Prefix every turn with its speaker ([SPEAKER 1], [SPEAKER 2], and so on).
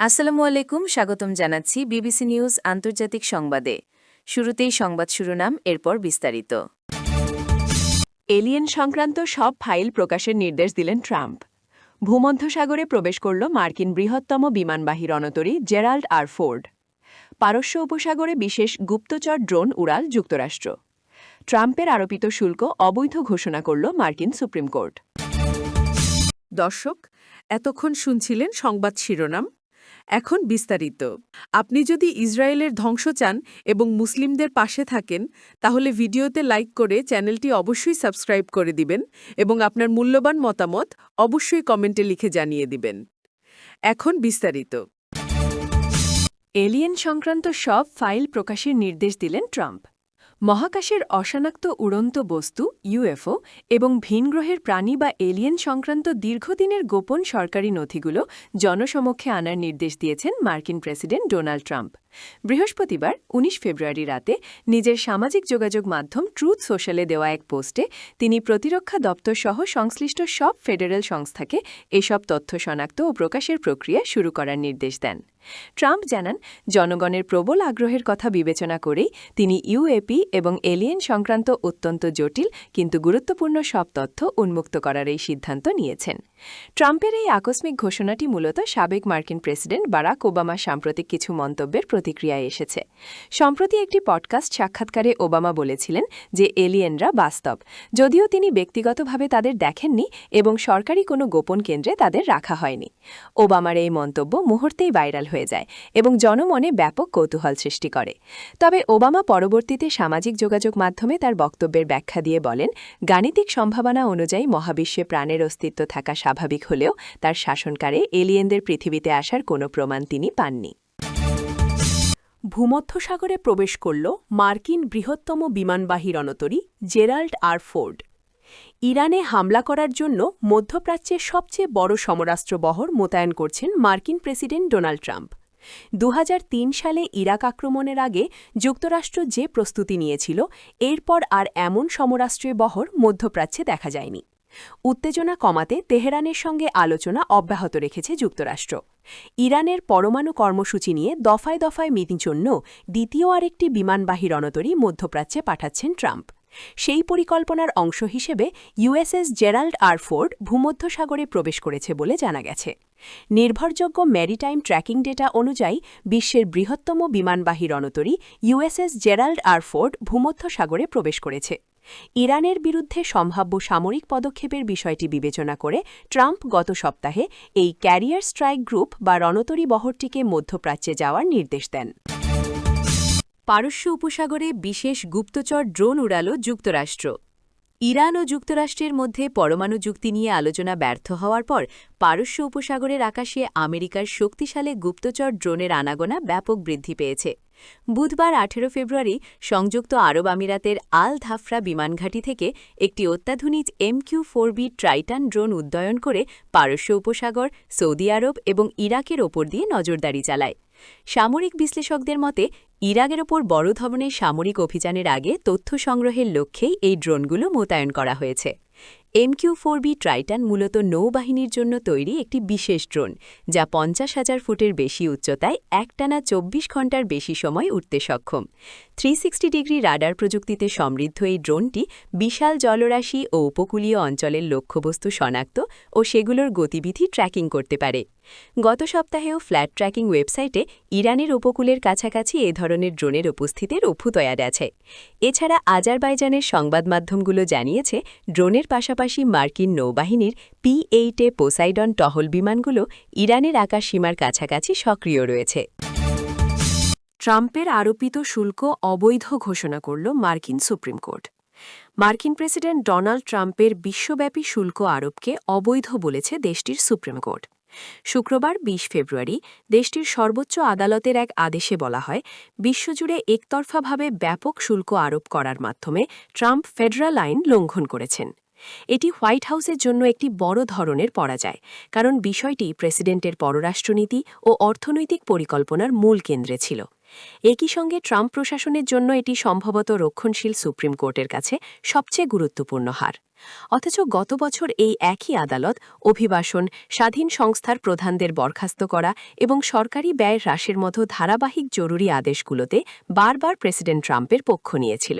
[SPEAKER 1] আসসালামু আলাইকুম, স্বাগতম জানাচ্ছি বিবিসি নিউজ আন্তর্জাতিক সংবাদে। শুরুতেই সংবাদ শিরোনাম, এরপর বিস্তারিত।
[SPEAKER 2] এলিয়েন সংক্রান্ত সব ফাইল প্রকাশের নির্দেশ দিলেন ট্রাম্প। ভূমধ্যসাগরে প্রবেশ করল মার্কিন বৃহত্তম বিমানবাহী রণতরী জেরাল্ড আর ফোর্ড। পারস্য উপসাগরে বিশেষ গুপ্তচর ড্রোন উড়াল যুক্তরাষ্ট্র। ট্রাম্পের আরোপিত শুল্ক অবৈধ ঘোষণা করল মার্কিন সুপ্রিম কোর্ট।
[SPEAKER 3] দর্শক, এতক্ষণ শুনছিলেন সংবাদ শিরোনাম। এখন বিস্তারিত। আপনি যদি ইসরায়েলের ধ্বংস চান এবং মুসলিমদের পাশে থাকেন, তাহলে ভিডিওতে লাইক করে চ্যানেলটি অবশ্যই সাবস্ক্রাইব করে দিবেন এবং আপনার মূল্যবান মতামত অবশ্যই কমেন্টে লিখে জানিয়ে দিবেন। এখন বিস্তারিত।
[SPEAKER 2] এলিয়েন সংক্রান্ত সব ফাইল প্রকাশের নির্দেশ দিলেন ট্রাম্প। মহাকাশের অশনাক্ত উড়ন্ত বস্তু ইউএফও এবং ভিনগ্রহের প্রাণী বা এলিয়েন সংক্রান্ত দীর্ঘদিনের গোপন সরকারি নথিগুলো জনসমক্ষে আনার নির্দেশ দিয়েছেন মার্কিন প্রেসিডেন্ট ডোনাল্ড ট্রাম্প। বৃহস্পতিবার ১৯ ফেব্রুয়ারি রাতে নিজের সামাজিক যোগাযোগ মাধ্যম ট্রুথ সোশ্যালে দেওয়া এক পোস্টে তিনি প্রতিরক্ষা দপ্তর সহ সংশ্লিষ্ট সব ফেডারেল সংস্থাকে এসব তথ্য শনাক্ত ও প্রকাশের প্রক্রিয়া শুরু করার নির্দেশ দেন। ট্রাম্প জানান, জনগণের প্রবল আগ্রহের কথা বিবেচনা করেই তিনি ইউএপি এবং এলিয়েন সংক্রান্ত অত্যন্ত জটিল কিন্তু গুরুত্বপূর্ণ সব তথ্য উন্মুক্ত করার এই সিদ্ধান্ত নিয়েছেন। ট্রাম্পের এই আকস্মিক ঘোষণাটি মূলত সাবেক মার্কিন প্রেসিডেন্ট বারাক ওবামার সাম্প্রতিক কিছু মন্তব্যের প্রতিক্রিয়ায় এসেছে। সম্প্রতি একটি পডকাস্ট সাক্ষাৎকারে ওবামা বলেছিলেন যে এলিয়েনরা বাস্তব, যদিও তিনি ব্যক্তিগতভাবে তাদের দেখেননি এবং সরকারি কোনো গোপন কেন্দ্রে তাদের রাখা হয়নি। ওবামার এই মন্তব্য মুহূর্তেই ভাইরাল হয়ে যায় এবং জনমনে ব্যাপক কৌতূহল সৃষ্টি করে। তবে ওবামা পরবর্তীতে সামাজিক যোগাযোগ মাধ্যমে তার বক্তব্যের ব্যাখ্যা দিয়ে বলেন, গাণিতিক সম্ভাবনা অনুযায়ী মহাবিশ্বে প্রাণের অস্তিত্ব থাকা স্বাভাবিক হলেও তার শাসনকালে এলিয়েনদের পৃথিবীতে আসার কোনো প্রমাণ তিনি পাননি। ভূমধ্যসাগরে প্রবেশ করল মার্কিন বৃহত্তম বিমানবাহী রণতরী জেরাল্ড আর ফোর্ড। ইরানে হামলা করার জন্য মধ্যপ্রাচ্যের সবচেয়ে বড় সমরাস্ত্র বহর মোতায়েন করছেন মার্কিন প্রেসিডেন্ট ডোনাল্ড ট্রাম্প। ২০০৩ সালে ইরাক আক্রমণের আগে যুক্তরাষ্ট্র যে প্রস্তুতি নিয়েছিল, এরপর আর এমন সমরাস্ত্রের বহর মধ্যপ্রাচ্যে দেখা যায়নি। উত্তেজনা কমাতে তেহরানের সঙ্গে আলোচনা অব্যাহত রেখেছে যুক্তরাষ্ট্র। ইরানের পরমাণু কর্মসূচি নিয়ে দফায় দফায় মিটিং জন্য দ্বিতীয় আরেকটি বিমানবাহী রণতরী মধ্যপ্রাচ্যে পাঠাচ্ছেন ট্রাম্প। সেই পরিকল্পনার অংশ হিসেবে ইউএসএস জেরাল্ড আর ফোর্ড ভূমধ্যসাগরে প্রবেশ করেছে বলে জানা গেছে। নির্ভরযোগ্য ম্যারিটাইম ট্র্যাকিং ডেটা অনুযায়ী বিশ্বের বৃহত্তম বিমানবাহী রণতরী ইউএসএস জেরাল্ড আর ফোর্ড ভূমধ্যসাগরে প্রবেশ করেছে। ইরানের বিরুদ্ধে সম্ভাব্য সামরিক পদক্ষেপের বিষয়টি বিবেচনা করে ট্রাম্প গত সপ্তাহে এই ক্যারিয়ার স্ট্রাইক গ্রুপ বা রণতরী বহরটিকে মধ্যপ্রাচ্যে যাওয়ার নির্দেশ দেন। পারস্য উপসাগরে বিশেষ গুপ্তচর ড্রোন উড়াল যুক্তরাষ্ট্র। ইরান ও যুক্তরাষ্ট্রের মধ্যে পরমাণু চুক্তি নিয়ে আলোচনা ব্যর্থ হওয়ার পর পারস্য উপসাগরের আকাশে আমেরিকার শক্তিশালী গুপ্তচর ড্রোনের আনাগোনা ব্যাপক বৃদ্ধি পেয়েছে। বুধবার ১৮ ফেব্রুয়ারি সংযুক্ত আরব আমিরাতের আল ধাফরা বিমানঘাঁটি থেকে একটি অত্যাধুনিক MQ-4B ট্রাইটান ড্রোন উড্ডয়ন করে পারস্য উপসাগর, সৌদি আরব এবং ইরাকের ওপর দিয়ে নজরদারি চালায়। সামরিক বিশ্লেষকদের মতে, ইরাকের ওপর বড় ধরনের সামরিক অভিযানের আগে তথ্য সংগ্রহের লক্ষ্যেই এই ড্রোনগুলো মোতায়েন করা হয়েছে। MQ-4B ট্রাইটান মূলত নৌবাহিনীর জন্য তৈরি একটি বিশেষ ড্রোন, যা ৫০,০০০ ফুটের বেশি উচ্চতায় একটানা ২৪ ঘণ্টার বেশি সময় উঠতে সক্ষম। 360 ডিগ্রি রাডার প্রযুক্তিতে সমৃদ্ধ এই ড্রোনটি বিশাল জলরাশি ও উপকূলীয় অঞ্চলের লক্ষ্যবস্তু শনাক্ত ও সেগুলোর গতিবিধি ট্র্যাকিং করতে পারে। গত সপ্তাহেও ফ্ল্যাট ট্র্যাকিং ওয়েবসাইটে ইরানের উপকূলের কাছাকাছি এ ধরনের ড্রোনের উপস্থিতির অভ্যুদয় আছে। এছাড়া আজারবাইজানের সংবাদ মাধ্যমগুলো জানিয়েছে, ড্রোনের পাশাপাশি মার্কিন নৌবাহিনীর P-8 পোসাইডন টহল বিমানগুলো ইরানের আকাশসীমার কাছাকাছি সক্রিয় রয়েছে। ট্রাম্পের আরোপিত শুল্ক অবৈধ ঘোষণা করল মার্কিন সুপ্রিম কোর্ট। মার্কিন প্রেসিডেন্ট ডোনাল্ড ট্রাম্পের বিশ্বব্যাপী শুল্ক আরোপকে অবৈধ বলেছে দেশটির সুপ্রিম কোর্ট। শুক্রবার ২০ ফেব্রুয়ারি দেশটির সর্বোচ্চ আদালতের এক আদেশে বলা হয়, বিশ্বজুড়ে একতরফাভাবে ব্যাপক শুল্ক আরোপ করার মাধ্যমে ট্রাম্প ফেডারাল আইন লঙ্ঘন করেছেন। এটি হোয়াইট হাউসের জন্য একটি বড় ধরনের পরাজয়, কারণ বিষয়টি প্রেসিডেন্টের পররাষ্ট্রনীতি ও অর্থনৈতিক পরিকল্পনার মূল কেন্দ্রে ছিল। একই সঙ্গে ট্রাম্প প্রশাসনের জন্য এটি সম্ভবত রক্ষণশীল সুপ্রিম কোর্টের কাছে সবচেয়ে গুরুত্বপূর্ণ হার। অথচ গত বছর এই একই আদালত অভিবাসন, স্বাধীন সংস্থার প্রধানদের বরখাস্ত করা এবং সরকারি ব্যয় হ্রাসের মতো ধারাবাহিক জরুরি আদেশগুলোতে বারবার প্রেসিডেন্ট ট্রাম্পের পক্ষ নিয়েছিল।